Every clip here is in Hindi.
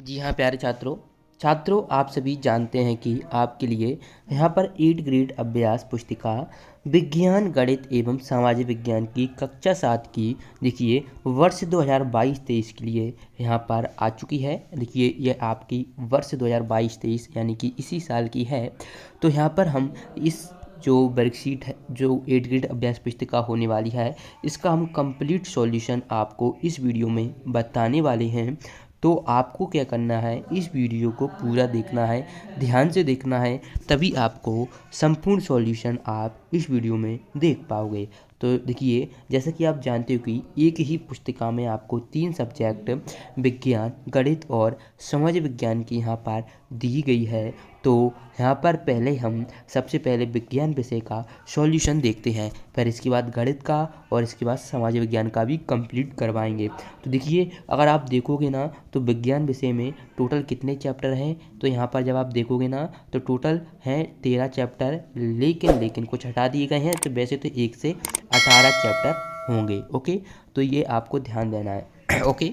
जी हाँ प्यारे छात्रों आप सभी जानते हैं कि आपके लिए यहाँ पर 8 ग्रेड अभ्यास पुस्तिका विज्ञान गणित एवं सामाजिक विज्ञान की कक्षा 7 की देखिए वर्ष 2022-23 के लिए यहाँ पर आ चुकी है। देखिए ये आपकी वर्ष 2022-23 यानी कि इसी साल की है। तो यहाँ पर हम इस जो वर्कशीट है, जो 8 ग्रेड अभ्यास पुस्तिका होने वाली है, इसका हम कंप्लीट सॉल्यूशन आपको इस वीडियो में बताने वाले हैं। तो आपको क्या करना है, इस वीडियो को पूरा देखना है, ध्यान से देखना है, तभी आपको संपूर्ण सॉल्यूशन आप इस वीडियो में देख पाओगे। तो देखिए जैसा कि आप जानते हो कि एक ही पुस्तिका में आपको 3 सब्जेक्ट विज्ञान गणित और समाज विज्ञान की यहाँ पर दी गई है। तो यहाँ पर पहले हम सबसे पहले विज्ञान विषय का सॉल्यूशन देखते हैं, फिर इसके बाद गणित का और इसके बाद समाज विज्ञान का भी कंप्लीट करवाएंगे। तो देखिए अगर आप देखोगे ना तो विज्ञान विषय में टोटल कितने चैप्टर हैं, तो यहाँ पर जब आप देखोगे ना तो टोटल हैं 13 चैप्टर, लेकिन कुछ हटा दिए गए हैं। तो वैसे तो 1 से 18 चैप्टर होंगे। ओके, तो ये आपको ध्यान देना है। ओके,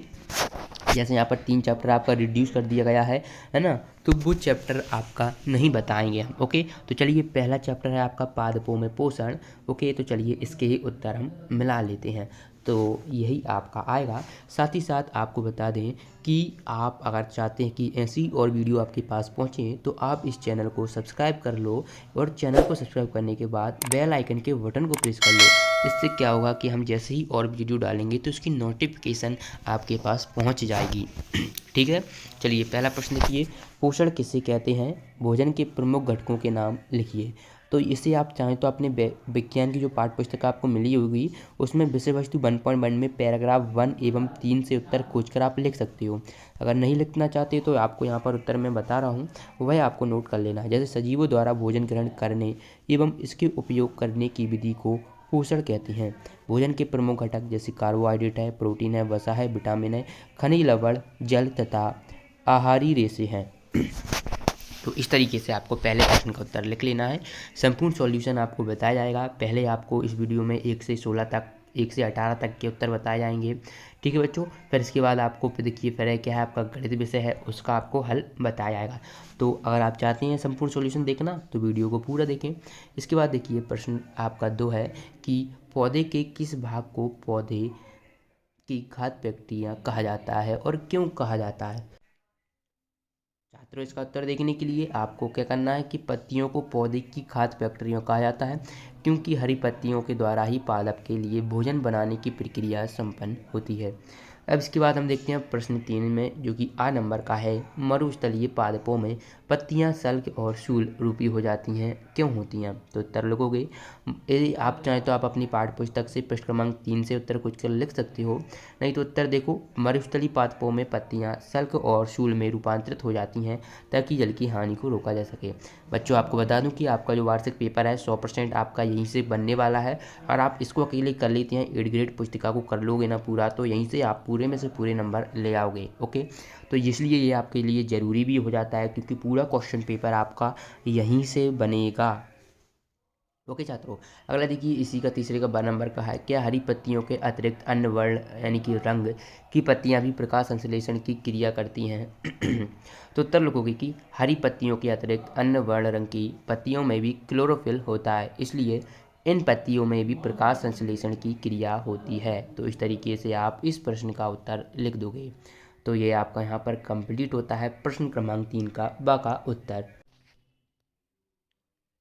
जैसे यहाँ पर 3 चैप्टर आपका रिड्यूस कर दिया गया है ना, तो वो चैप्टर आपका नहीं बताएंगे हम। ओके, तो चलिए पहला चैप्टर है आपका पादपों में पोषण। ओके, तो चलिए इसके ही उत्तर हम मिला लेते हैं। तो यही आपका आएगा। साथ ही साथ आपको बता दें कि आप अगर चाहते हैं कि ऐसी और वीडियो आपके पास पहुँचे तो आप इस चैनल को सब्सक्राइब कर लो, और चैनल को सब्सक्राइब करने के बाद बेल आइकन के बटन को प्रेस कर लो। इससे क्या होगा कि हम जैसे ही और वीडियो डालेंगे तो उसकी नोटिफिकेशन आपके पास पहुंच जाएगी। ठीक है, चलिए पहला प्रश्न देखिए, पोषण किसे कहते हैं, भोजन के प्रमुख घटकों के नाम लिखिए। तो इसे आप चाहें तो अपने विज्ञान की जो पाठ्य पुस्तक आपको मिली होगी उसमें विषय वस्तु 1.1 में पैराग्राफ 1 एवं 3 से उत्तर खोजकर आप लिख सकते हो। अगर नहीं लिखना चाहते तो आपको यहाँ पर उत्तर मैं बता रहा हूँ, वह आपको नोट कर लेना है। जैसे सजीवों द्वारा भोजन ग्रहण करने एवं इसके उपयोग करने की विधि को पोषण कहते हैं। भोजन के प्रमुख घटक जैसे कार्बोहाइड्रेट है, प्रोटीन है, वसा है, विटामिन है, खनिज लवण, जल तथा आहारी रेशे हैं। तो इस तरीके से आपको पहले प्रश्न का उत्तर लिख लेना है। संपूर्ण सॉल्यूशन आपको बताया जाएगा। पहले आपको इस वीडियो में 1 से 16 तक, 1 से 18 तक के उत्तर बताए जाएंगे। ठीक है बच्चों, फिर इसके बाद आपको फिर देखिए फिर क्या है आपका गणित विषय है, उसका आपको हल बताया जाएगा। तो अगर आप चाहते हैं संपूर्ण सॉल्यूशन देखना तो वीडियो को पूरा देखें। इसके बाद देखिए प्रश्न आपका 2 है कि पौधे के किस भाग को पौधे की खाद्य प्रक्रिया कहा जाता है और क्यों कहा जाता है। छात्रों इसका उत्तर देखने के लिए आपको क्या करना है कि पत्तियों को पौधे की खाद्य प्रक्रिया कहा जाता है, क्योंकि हरी पत्तियों के द्वारा ही पादप के लिए भोजन बनाने की प्रक्रिया संपन्न होती है। अब इसके बाद हम देखते हैं प्रश्न 3 में, जो कि आ नंबर का है, मरुस्थलीय पादपों में पत्तियां सल्क और शूल रूपी हो जाती हैं, क्यों होती हैं। तो उत्तर लिखोगे, यदि आप चाहें तो आप अपनी पाठ्य पुस्तक से पृष्ठ क्रमांक 3 से उत्तर कुछ कर लिख सकते हो, नहीं तो उत्तर देखो, मरुस्थलीय पादपों में पत्तियां सल्क और शूल में रूपांतरित हो जाती हैं ताकि जल की हानि को रोका जा सके। बच्चों आपको बता दूं कि आपका जो वार्षिक पेपर है 100% आपका यहीं से बनने वाला है। और आप इसको अकेले कर लेते हैं, 8 ग्रेड पुस्तिका को कर लोगे ना पूरा, तो यहीं से आप पूरे में से पूरे नंबर ले आओगे। ओके, तो इसलिए ये आपके लिए ज़रूरी भी हो जाता है क्योंकि पूरा क्वेश्चन पेपर आपका यहीं से बनेगा। ओके छात्रों, अगला देखिए इसी का तीसरे का 12 नंबर का है, क्या हरी पत्तियों के अतिरिक्त अन्य वर्ण यानी कि रंग की पत्तियां भी प्रकाश संश्लेषण की क्रिया करती हैं। तो उत्तर लिखोगे कि हरी पत्तियों के अतिरिक्त अन्य वर्ण रंग की पत्तियों में भी क्लोरोफिल होता है, इसलिए इन पत्तियों में भी प्रकाश संश्लेषण की क्रिया होती है। तो इस तरीके से आप इस प्रश्न का उत्तर लिख दोगे। तो ये आपका यहाँ पर कंप्लीट होता है प्रश्न क्रमांक 3 का बा का उत्तर।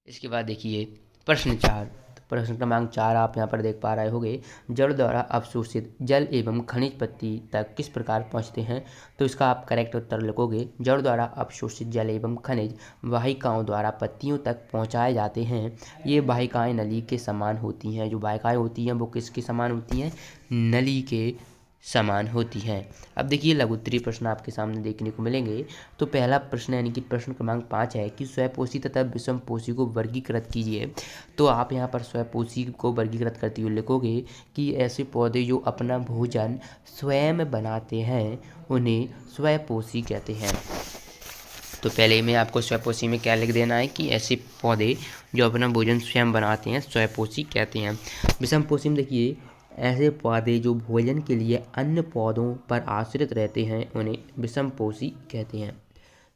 इसके बाद देखिए प्रश्न 4, प्रश्न क्रमांक 4 आप यहाँ पर देख पा रहे होंगे, जड़ द्वारा अवशोषित जल एवं खनिज पत्ती तक किस प्रकार पहुँचते हैं। तो इसका आप करेक्ट उत्तर लिखोगे, जड़ द्वारा अवशोषित जल एवं खनिज वाहिकाओं द्वारा पत्तियों तक पहुँचाए जाते हैं। ये वाहिकाएं नली के समान होती हैं। जो वाहिकाएं होती हैं वो किसके समान होती हैं, नली के समान होती हैं। अब देखिए लघुत्तरीय प्रश्न आपके सामने देखने को मिलेंगे। तो पहला प्रश्न यानी कि प्रश्न क्रमांक 5 है कि स्वयंपोषी तथा विषमपोषी को वर्गीकृत कीजिए। तो आप यहाँ पर स्वयंपोषी को वर्गीकृत करते हुए लिखोगे कि ऐसे पौधे जो अपना भोजन स्वयं बनाते हैं उन्हें स्वयंपोषी कहते हैं। तो पहले में आपको स्वयंपोषी में क्या लिख देना है कि ऐसे पौधे जो अपना भोजन स्वयं बनाते हैं स्वयंपोषी कहते हैं। विषमपोषी में देखिए ऐसे पौधे जो भोजन के लिए अन्य पौधों पर आश्रित रहते हैं उन्हें विषमपोषी कहते हैं।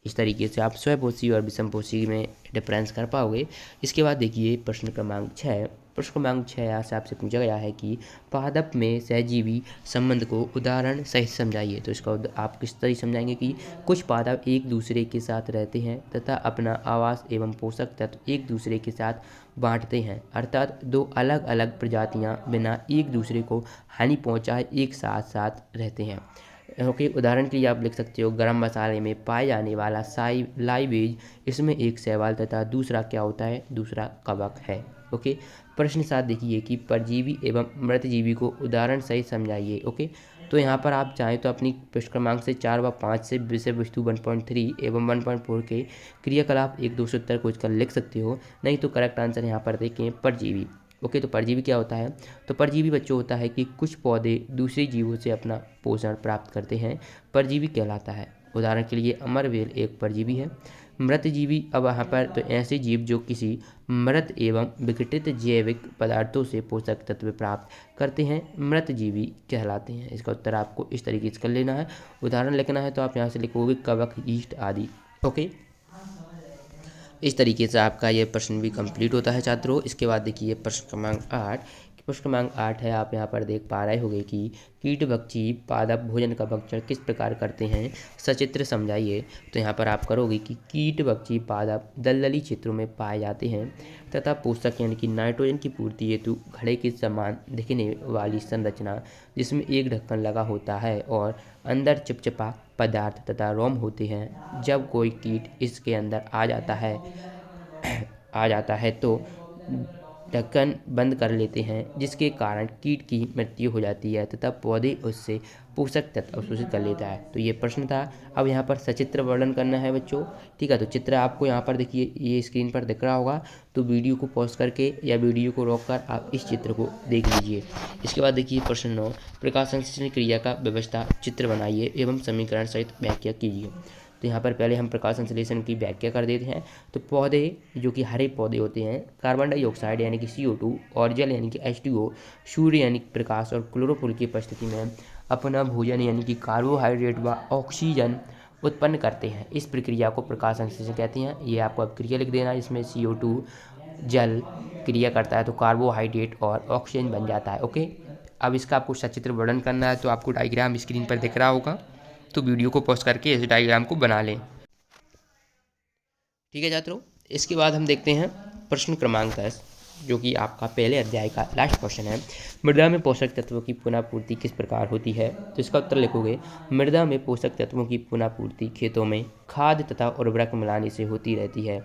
इस तरीके से आप स्वपोषी और विषमपोषी में डिफरेंस कर पाओगे। इसके बाद देखिए प्रश्न क्रमांक 6। प्रश्न क्रमांक 6 यहाँ से आपसे पूछा गया है कि पादप में सहजीवी संबंध को उदाहरण सहित समझाइए। तो इसका आप किस तरह समझाएंगे कि कुछ पादप एक दूसरे के साथ रहते हैं तथा अपना आवास एवं पोषक तत्व एक दूसरे के साथ बांटते हैं, अर्थात दो अलग अलग प्रजातियां बिना एक दूसरे को हानि पहुंचाए एक साथ साथ रहते हैं। ओके, उदाहरण के लिए आप लिख सकते हो गरम मसाले में पाए जाने वाला लाइवेज, इसमें एक शैवाल तथा दूसरा क्या होता है, दूसरा कवक है। ओके, प्रश्न 7 देखिए कि परजीवी एवं मृतजीवी को उदाहरण सहित समझाइए। ओके, तो यहाँ पर आप चाहें तो अपनी प्रश्न क्रमांक से 4 व 5 से विषय वस्तु 1.3 एवं 1.4 के क्रियाकलाप 1-2 से उत्तर खोज कर लिख सकते हो, नहीं तो करेक्ट आंसर यहाँ पर देखें परजीवी। ओके, तो परजीवी क्या होता है, तो परजीवी बच्चों होता है कि कुछ पौधे दूसरे जीवों से अपना पोषण प्राप्त करते हैं, परजीवी कहलाता है। उदाहरण के लिए अमरवेल एक परजीवी है। मृतजीवी अब यहाँ पर तो ऐसे जीव जो किसी मृत एवं विघटित जैविक पदार्थों से पोषक तत्व प्राप्त करते हैं मृतजीवी कहलाते हैं। इसका उत्तर आपको इस तरीके से कर लेना है। उदाहरण लिखना है तो आप यहाँ से लिखोगे कवक, यीस्ट आदि। ओके, इस तरीके से आपका ये प्रश्न भी कंप्लीट होता है छात्रों। इसके बाद देखिए प्रश्न क्रमांक 8। प्रश्न क्रमांक 8 है, आप यहाँ पर देख पा रहे होंगे कि कीटभक्षी पादप भोजन का भक्षण किस प्रकार करते हैं, सचित्र समझाइए। तो यहाँ पर आप करोगे कि कीटभक्षी पादप दलदली क्षेत्रों में पाए जाते हैं तथा पोषक यानी कि नाइट्रोजन की पूर्ति हेतु घड़े के समान दिखने वाली संरचना जिसमें एक ढक्कन लगा होता है और अंदर चिपचिपा पदार्थ तथा रोम होते हैं, जब कोई कीट इसके अंदर आ जाता है तो ढक्कन बंद कर लेते हैं, जिसके कारण कीट की मृत्यु हो जाती है तथा पौधे उससे पोषक तत्व अवशोषित कर लेता है। तो ये प्रश्न था। अब यहाँ पर सचित्र वर्णन करना है बच्चों, ठीक है। तो चित्र आपको यहाँ पर देखिए, ये स्क्रीन पर दिख रहा होगा, तो वीडियो को पॉज करके या वीडियो को रोक कर आप इस चित्र को देख लीजिए। इसके बाद देखिए प्रश्न 9, प्रकाश संश्लेषण क्रिया का व्यवस्था चित्र बनाइए एवं समीकरण सहित व्याख्या कीजिए। तो यहाँ पर पहले हम प्रकाश संश्लेषण की व्याख्या कर देते हैं। तो पौधे जो कि हरे पौधे होते हैं, कार्बन डाइऑक्साइड यानी कि CO2 और जल यानी कि H2O, सूर्य यानी प्रकाश और क्लोरोफिल की उपस्थिति में अपना भोजन यानी कि कार्बोहाइड्रेट व ऑक्सीजन उत्पन्न करते हैं। इस प्रक्रिया को प्रकाश संश्लेषण कहते हैं। ये आपको अब क्रिया लिख देना है, इसमें CO2 जल क्रिया करता है तो कार्बोहाइड्रेट और ऑक्सीजन बन जाता है। ओके, अब इसका आपको सचित्र वर्णन करना है, तो आपको डायग्राम स्क्रीन पर दिख रहा होगा, तो वीडियो को पॉज करके इस डायग्राम को बना लें। ठीक है छात्रों, इसके बाद हम देखते हैं प्रश्न क्रमांक 10, जो कि आपका पहले अध्याय का लास्ट क्वेश्चन है। मृदा में पोषक तत्वों की पुनः पूर्ति किस प्रकार होती है। तो इसका उत्तर लिखोगे, मृदा में पोषक तत्वों की पुनः पूर्ति खेतों में खाद तथा उर्वरक मिलाने से होती रहती है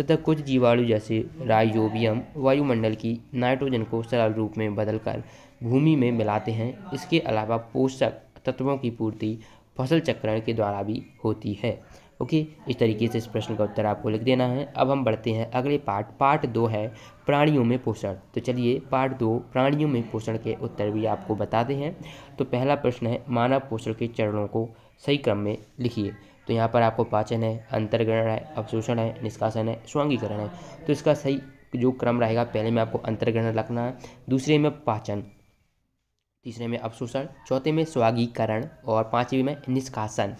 तथा कुछ जीवाणु जैसे राइजोबियम वायुमंडल की नाइट्रोजन को सरल रूप में बदलकर भूमि में मिलाते हैं। इसके अलावा पोषक तत्वों की पूर्ति फसल चक्रण के द्वारा भी होती है। ओके, इस तरीके से इस प्रश्न का उत्तर आपको लिख देना है। अब हम बढ़ते हैं अगले पार्ट 2 है प्राणियों में पोषण। तो चलिए पार्ट 2 प्राणियों में पोषण के उत्तर भी आपको बताते हैं। तो पहला प्रश्न है, मानव पोषण के चरणों को सही क्रम में लिखिए। तो यहाँ पर आपको पाचन है, अंतर्ग्रहण है, अवशोषण है, निष्कासन है, स्वांगीकरण है। तो इसका सही जो क्रम रहेगा, पहले में आपको अंतर्ग्रहण रखना है, दूसरे में पाचन, तीसरे में अवशोषण, चौथे में स्वांगीकरण और पांचवें में निष्कासन।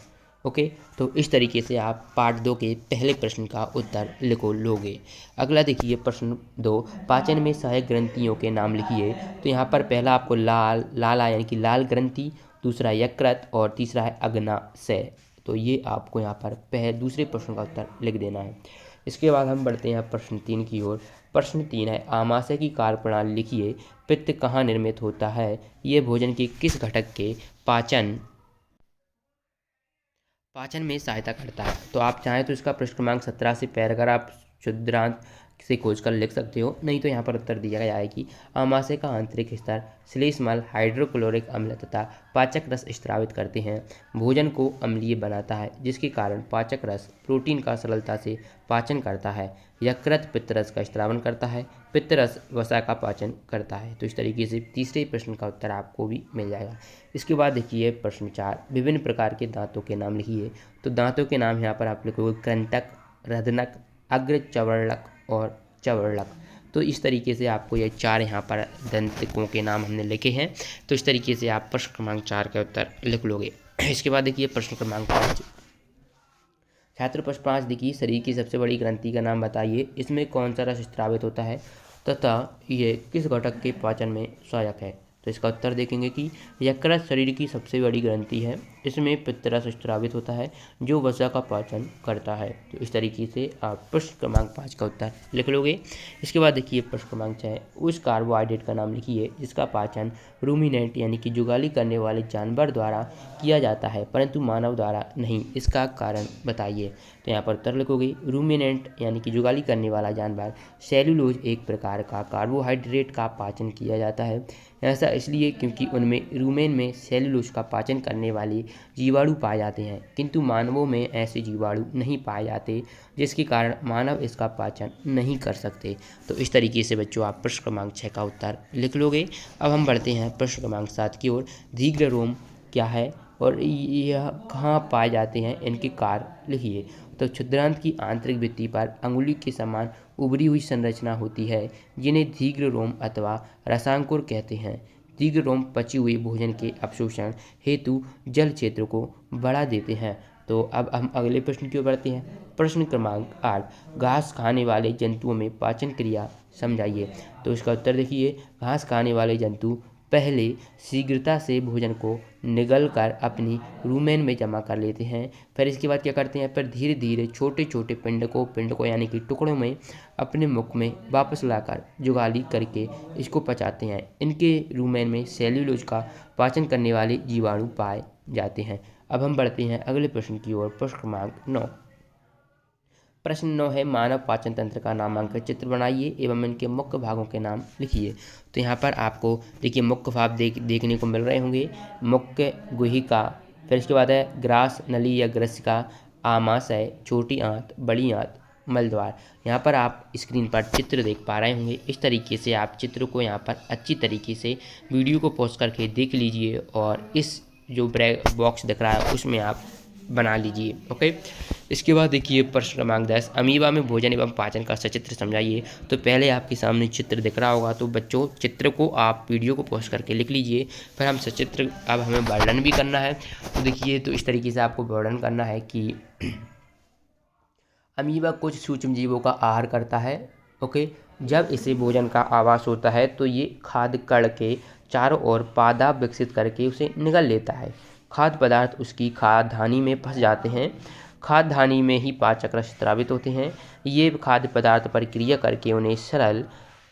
ओके, तो इस तरीके से आप पार्ट 2 के पहले प्रश्न का उत्तर लिखो लोगे। अगला देखिए प्रश्न 2, पाचन में सहायक ग्रंथियों के नाम लिखिए। तो यहाँ पर पहला आपको लाला यानी कि लाल ग्रंथि, दूसरा यकृत और तीसरा है अग्नाशय। तो ये आपको यहाँ पर दूसरे प्रश्न का उत्तर लिख देना है। इसके बाद हम बढ़ते हैं प्रश्न 3 की ओर। प्रश्न 3 है, आमाशय की कार्यप्रणाली लिखिए। पित्त कहाँ निर्मित होता है, ये भोजन के किस घटक के पाचन में सहायता करता है। तो आप चाहें तो इसका प्रश्न क्रमांक 17 से पैराग्राफ शुद्धांत से खोजकर लिख सकते हो, नहीं तो यहाँ पर उत्तर दिया गया है कि आमाशय का आंतरिक स्तर श्लेष्मल हाइड्रोक्लोरिक अम्ल तथा पाचक रस स्रावित करते हैं। भोजन को अम्लीय बनाता है, जिसके कारण पाचक रस प्रोटीन का सरलता से पाचन करता है। यकृत पित्तरस का स्रावन करता है, पित्तरस वसा का पाचन करता है। तो इस तरीके से तीसरे प्रश्न का उत्तर आपको भी मिल जाएगा। इसके बाद देखिए प्रश्न 4, विभिन्न प्रकार के दांतों के नाम लिखिए। तो दांतों के नाम यहाँ पर आप लिखोगे कृंतक, रदनक, अग्र चवर्णक और चवर्णक। तो इस तरीके से आपको ये 4 यहाँ पर दंतकों के नाम हमने लिखे हैं। तो इस तरीके से आप प्रश्न क्रमांक 4 का उत्तर लिख लोगे। इसके बाद देखिए प्रश्न क्रमांक 5। छात्र प्रश्न 5 देखिए, शरीर की सबसे बड़ी ग्रंथि का नाम बताइए, इसमें कौन सा रस स्रावित होता है तथा ये किस घटक के पाचन में सहायक है। तो इसका उत्तर देखेंगे कि यकृत शरीर की सबसे बड़ी ग्रंथि है, इसमें पित्तरस स्रावित होता है जो वसा का पाचन करता है। तो इस तरीके से आप प्रश्न क्रमांक 5 का उत्तर लिख लोगे। इसके बाद देखिए प्रश्न क्रमांक 6, उस कार्बोहाइड्रेट का नाम लिखिए जिसका पाचन रूमिनेंट यानी कि जुगाली करने वाले जानवर द्वारा किया जाता है परंतु मानव द्वारा नहीं, इसका कारण बताइए। तो यहाँ पर उत्तर लिखोगे, रूमिनेंट यानी कि जुगाली करने वाला जानवर सेलुलोज एक प्रकार का कार्बोहाइड्रेट का पाचन किया जाता है। ऐसा इसलिए क्योंकि उनमें रूमेन में सेलुलोज का पाचन करने वाले जीवाणु पाए जाते हैं, किंतु मानवों में ऐसे जीवाणु नहीं पाए जाते, जिसके कारण मानव इसका पाचन नहीं कर सकते। तो इस तरीके से बच्चों आप प्रश्न क्रमांक 6 का उत्तर लिख लोगे। अब हम बढ़ते हैं प्रश्न क्रमांक 7 की ओर। दीर्घ रोम क्या है और यह कहाँ पाए जाते हैं, इनके कार्य लिखिए। तो क्षुद्रांत की आंतरिक भित्ति पर अंगुली के समान उभरी हुई संरचना होती है जिन्हें दीर्घ रोम अथवा रसांकुर कहते हैं। दीर्घ रोम पचे हुए भोजन के अवशोषण हेतु जल क्षेत्र को बढ़ा देते हैं। तो अब हम अगले प्रश्न की ओर बढ़ते हैं। प्रश्न क्रमांक 8, घास खाने वाले जंतुओं में पाचन क्रिया समझाइए। तो इसका उत्तर देखिए, घास खाने वाले जंतु पहले शीघ्रता से भोजन को निगल कर अपनी रूमेन में जमा कर लेते हैं, फिर इसके बाद क्या करते हैं, फिर धीरे धीरे छोटे छोटे पिंड को यानी कि टुकड़ों में अपने मुख में वापस लाकर जुगाली करके इसको पचाते हैं। इनके रूमेन में सेल्यूलोज का पाचन करने वाले जीवाणु पाए जाते हैं। अब हम बढ़ते हैं अगले प्रश्न की ओर। प्रश्न क्रमांक 9। प्रश्न 9 है, मानव पाचन तंत्र का नामांकित चित्र बनाइए एवं इनके मुख्य भागों के नाम लिखिए। तो यहाँ पर आपको देखिए मुख्य भाग देखने को मिल रहे होंगे। मुख्य गुहिका, फिर इसके बाद है ग्रास नली या ग्रसिका, आमाशय, छोटी आंत, बड़ी आंत, मलद्वार। यहाँ पर आप स्क्रीन पर चित्र देख पा रहे होंगे। इस तरीके से आप चित्र को यहाँ पर अच्छी तरीके से वीडियो को पॉज करके देख लीजिए और इस जो ब्रैक बॉक्स दिख रहा है उसमें आप बना लीजिए। ओके, इसके बाद देखिए प्रश्न क्रमांक 10, अमीबा में भोजन एवं पाचन का सचित्र समझाइए। तो पहले आपके सामने चित्र दिख रहा होगा, तो बच्चों चित्र को आप वीडियो को पॉज करके लिख लीजिए, फिर हम सचित्र अब हमें वर्णन भी करना है। तो देखिए, तो इस तरीके से आपको वर्णन करना है कि अमीबा कुछ सूक्ष्म जीवों का आहार करता है। ओके, जब इसे भोजन का आवास होता है तो ये खाद्य कण के चारों ओर पादाप विकसित करके उसे निगल लेता है। खाद्य पदार्थ उसकी खाद्यानि में फंस जाते हैं। खाद्यानि में ही पाचक रस स्रावित होते हैं। ये खाद्य पदार्थ प्रक्रिया करके उन्हें सरल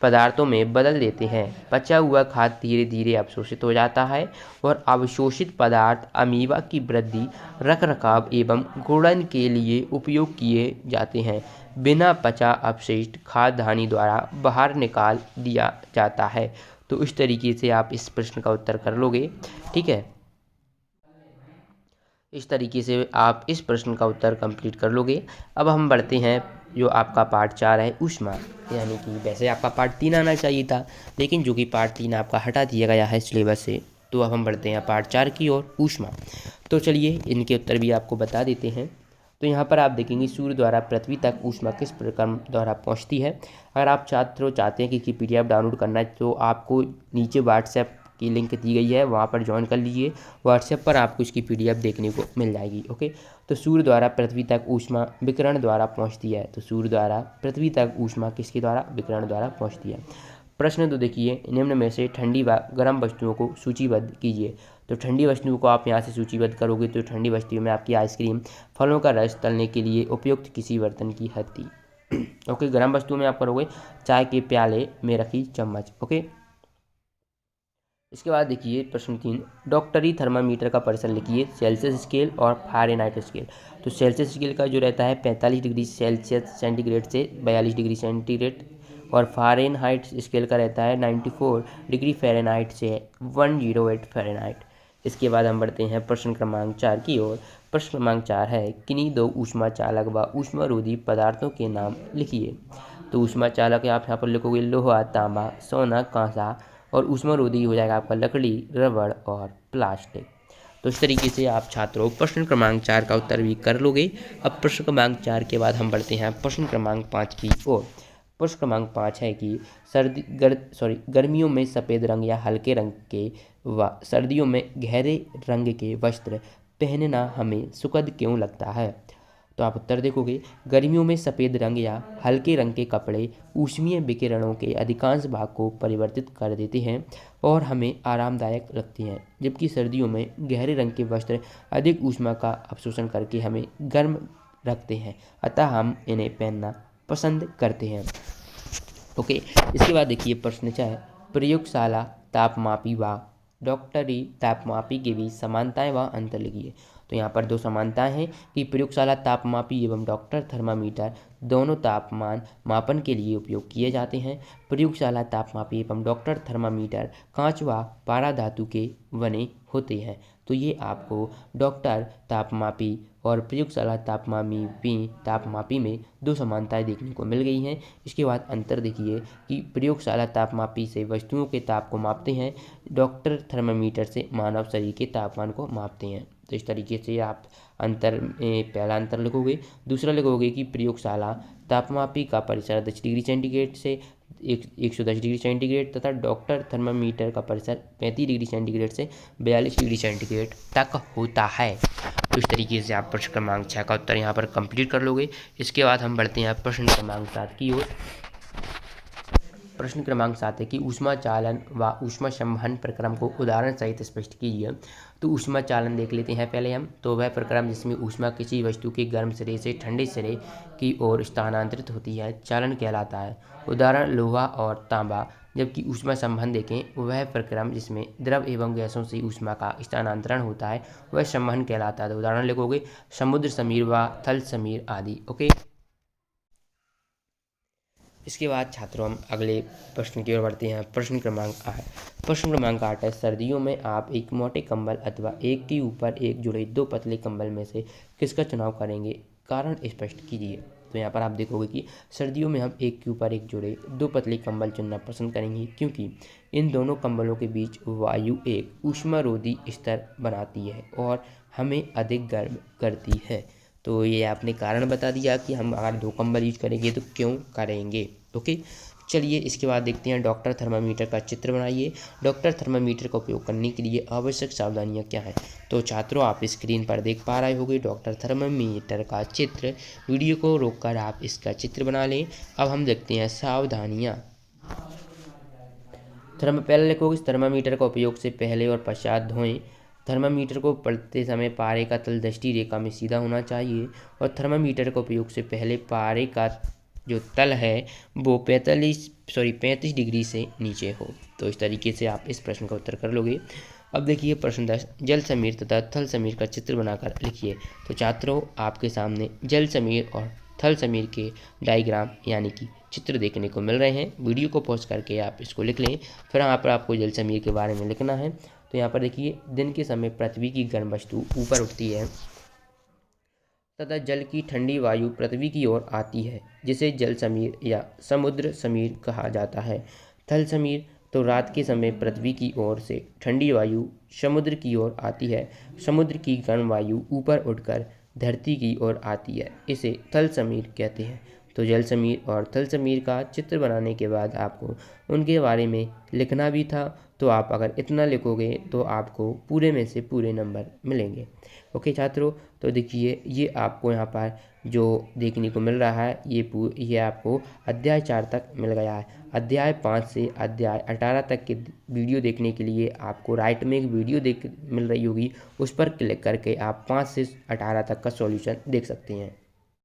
पदार्थों में बदल देते हैं। पचा हुआ खाद्य धीरे धीरे अवशोषित हो जाता है और अवशोषित पदार्थ अमीबा की वृद्धि, रखरखाव एवं गुणन के लिए उपयोग किए जाते हैं। बिना पचा अपशिष्ट खाद्यानि द्वारा बाहर निकाल दिया जाता है। तो इस तरीके से आप इस प्रश्न का उत्तर कर लोगे। ठीक है, इस तरीके से आप इस प्रश्न का उत्तर कंप्लीट कर लोगे। अब हम बढ़ते हैं जो आपका पार्ट 4 है, ऊष्मा, यानी कि वैसे आपका पार्ट 3 आना चाहिए था, लेकिन जो कि पार्ट 3 आपका हटा दिया गया है सिलेबस से। तो अब हम बढ़ते हैं पार्ट 4 की ओर, ऊष्मा। तो चलिए इनके उत्तर भी आपको बता देते हैं। तो यहाँ पर आप देखेंगे सूर्य द्वारा पृथ्वी तक ऊष्मा किस प्रकार द्वारा पहुँचती है। अगर आप छात्रों चाहते हैं कि PDF डाउनलोड करना है तो आपको नीचे व्हाट्सएप की लिंक दी गई है, वहाँ पर ज्वाइन कर लीजिए। व्हाट्सएप पर आपको इसकी PDF देखने को मिल जाएगी। ओके, तो सूर्य द्वारा पृथ्वी तक ऊष्मा विकिरण द्वारा पहुँचती है। तो सूर्य द्वारा पृथ्वी तक ऊष्मा किसके द्वारा, विकिरण द्वारा पहुँचती है। प्रश्न तो देखिए, निम्न में से ठंडी व गर्म वस्तुओं को सूचीबद्ध कीजिए। तो ठंडी वस्तुओं को आप यहाँ से सूचीबद्ध करोगे तो ठंडी वस्तुओं में आपकी आइसक्रीम, फलों का रस तलने के लिए उपयुक्त किसी बर्तन की हत्ती। ओके, गर्म वस्तुओं में आप करोगे चाय के प्याले में रखी चम्मच। ओके, इसके बाद देखिए प्रश्न 3, डॉक्टरी थर्मामीटर का परिसर लिखिए, सेल्सियस स्केल और फ़ारेनहाइट स्केल। तो सेल्सियस स्केल का जो रहता है 45 डिग्री सेल्सियस सेंटीग्रेड से 42 डिग्री सेंटीग्रेड, और फ़ारेनहाइट स्केल का रहता है 94 डिग्री फ़ारेनहाइट से 108 फ़ारेनहाइट। इसके बाद हम बढ़ते हैं प्रश्न क्रमांक 4 की ओर। प्रश्न क्रमांक 4 है, किन्हीं 2 ऊष्मा चालक व ऊष्मारोधी पदार्थों के नाम लिखिए। तो ऊष्मा चालक आप यहाँ पर लिखोगे लोहा, तांबा, सोना, कांसा, और ऊष्मारोधी हो जाएगा आपका लकड़ी, रबड़ और प्लास्टिक। तो इस तरीके से आप छात्रों प्रश्न क्रमांक 4 का उत्तर भी कर लोगे। अब प्रश्न क्रमांक 4 के बाद हम बढ़ते हैं प्रश्न क्रमांक 5 की ओर। प्रश्न क्रमांक 5 है कि गर्मियों में सफ़ेद रंग या हल्के रंग के व सर्दियों में गहरे रंग के वस्त्र पहनना हमें सुखद क्यों लगता है। तो आप उत्तर देखोगे, गर्मियों में सफ़ेद रंग या हल्के रंग के कपड़े ऊष्मीय विकिरणों के अधिकांश भाग को परिवर्तित कर देते हैं और हमें आरामदायक लगते हैं, जबकि सर्दियों में गहरे रंग के वस्त्र अधिक ऊष्मा का अवशोषण करके हमें गर्म रखते हैं, अतः हम इन्हें पहनना पसंद करते हैं। ओके, इसके बाद देखिए प्रश्न 4, प्रयोगशाला तापमापी व डॉक्टरी तापमापी के बीच समानताएं व अंतर लिखिए। तो यहाँ पर दो समानताएं हैं कि प्रयोगशाला तापमापी एवं डॉक्टर थर्मामीटर दोनों तापमान मापन के लिए उपयोग किए जाते हैं। प्रयोगशाला तापमापी एवं डॉक्टर थर्मामीटर कांच व पारा धातु के बने होते हैं। तो ये आपको डॉक्टर तापमापी और प्रयोगशाला तापमापी में दो समानताएं देखने को मिल गई हैं। इसके बाद अंतर देखिए कि प्रयोगशाला तापमापी से वस्तुओं के ताप को मापते हैं, डॉक्टर थर्मामीटर से मानव शरीर के तापमान को मापते हैं। तो इस तरीके से आप अंतर में पहला अंतर लिखोगे। दूसरा लिखोगे कि प्रयोगशाला तापमापी का परिसर 10 डिग्री सेंटीग्रेड से 110 डिग्री सेंटीग्रेड तथा डॉक्टर थर्मामीटर का परिसर 35 डिग्री सेंटीग्रेड से 42 डिग्री सेंटीग्रेड तक होता है। तो इस तरीके से आप प्रश्न क्रमांक 6 का उत्तर यहाँ पर कंप्लीट कर लोगे। इसके बाद हम बढ़ते हैं प्रश्न क्रमांक 7 की ओर। प्रश्न क्रमांक 7 है कि ऊष्मा चालन व ऊष्मा संवहन प्रक्रम को उदाहरण सहित स्पष्ट कीजिए। तो ऊष्मा चालन देख लेते हैं पहले हम। तो वह प्रक्रम जिसमें ऊष्मा किसी वस्तु के गर्म सिरे से ठंडे सिरे की ओर स्थानांतरित होती है चालन कहलाता है। उदाहरण लोहा और तांबा। जबकि ऊष्मा संवहन देखें, वह प्रक्रम जिसमें द्रव एवं गैसों से ऊष्मा का स्थानांतरण होता है वह संवहन कहलाता है। तो उदाहरण लिखोगे समुद्र समीर व थल समीर आदि। ओके, इसके बाद छात्रों हम अगले प्रश्न की ओर बढ़ते हैं। प्रश्न क्रमांक 8। प्रश्न क्रमांक 8 है, सर्दियों में आप एक मोटे कंबल अथवा एक के ऊपर एक जुड़े दो पतले कंबल में से किसका चुनाव करेंगे, कारण स्पष्ट कीजिए। तो यहाँ पर आप देखोगे कि सर्दियों में हम एक के ऊपर एक जुड़े दो पतले कंबल चुनना पसंद करेंगे, क्योंकि इन दोनों कंबलों के बीच वायु एक ऊष्मारोधी स्तर बनाती है और हमें अधिक गर्म करती है। तो ये आपने कारण बता दिया कि हम अगर दो कंबल यूज करेंगे तो क्यों करेंगे। ओके, चलिए इसके बाद देखते हैं डॉक्टर थर्मामीटर का चित्र बनाइए। डॉक्टर थर्मामीटर का उपयोग करने के लिए आवश्यक सावधानियां क्या हैं। तो छात्रों आप स्क्रीन पर देख पा रहे होंगे डॉक्टर थर्मामीटर का चित्र। वीडियो को रोककर आप इसका चित्र बना लें। अब हम देखते हैं सावधानियाँ। पहले लिखोगे थर्मामीटर का उपयोग से पहले और पश्चात धोएं। थर्मामीटर को पढ़ते समय पारे का तल दृष्टि रेखा में सीधा होना चाहिए और थर्मामीटर का उपयोग से पहले पारे का जो तल है वो 35 डिग्री से नीचे हो। तो इस तरीके से आप इस प्रश्न का उत्तर कर लोगे। अब देखिए प्रश्न 10, जल समीर तथा थल समीर का चित्र बनाकर लिखिए। तो छात्रों आपके सामने जल समीर और थल समीर के डायग्राम यानी कि चित्र देखने को मिल रहे हैं। वीडियो को पॉज करके आप इसको लिख लें। फिर यहाँ पर आपको जल समीर के बारे में लिखना है। तो यहाँ पर देखिए, दिन के समय पृथ्वी की गर्म वस्तु ऊपर उठती है तथा जल की ठंडी वायु पृथ्वी की ओर आती है, जिसे जल समीर या समुद्र समीर कहा जाता है। थल समीर तो रात के समय पृथ्वी की ओर से ठंडी वायु समुद्र की ओर आती है। समुद्र की गर्म वायु ऊपर उठकर धरती की ओर आती है, इसे थल समीर कहते हैं। तो जल समीर और थल समीर का चित्र बनाने के बाद आपको उनके बारे में लिखना भी था। तो आप अगर इतना लिखोगे तो आपको पूरे में से पूरे नंबर मिलेंगे। ओके छात्रों, तो देखिए ये आपको यहाँ पर जो देखने को मिल रहा है ये आपको अध्याय 4 तक मिल गया है। अध्याय 5 से अध्याय 18 तक के वीडियो देखने के लिए आपको राइट में एक वीडियो मिल रही होगी, उस पर क्लिक करके आप 5 से 18 तक का सॉल्यूशन देख सकते हैं।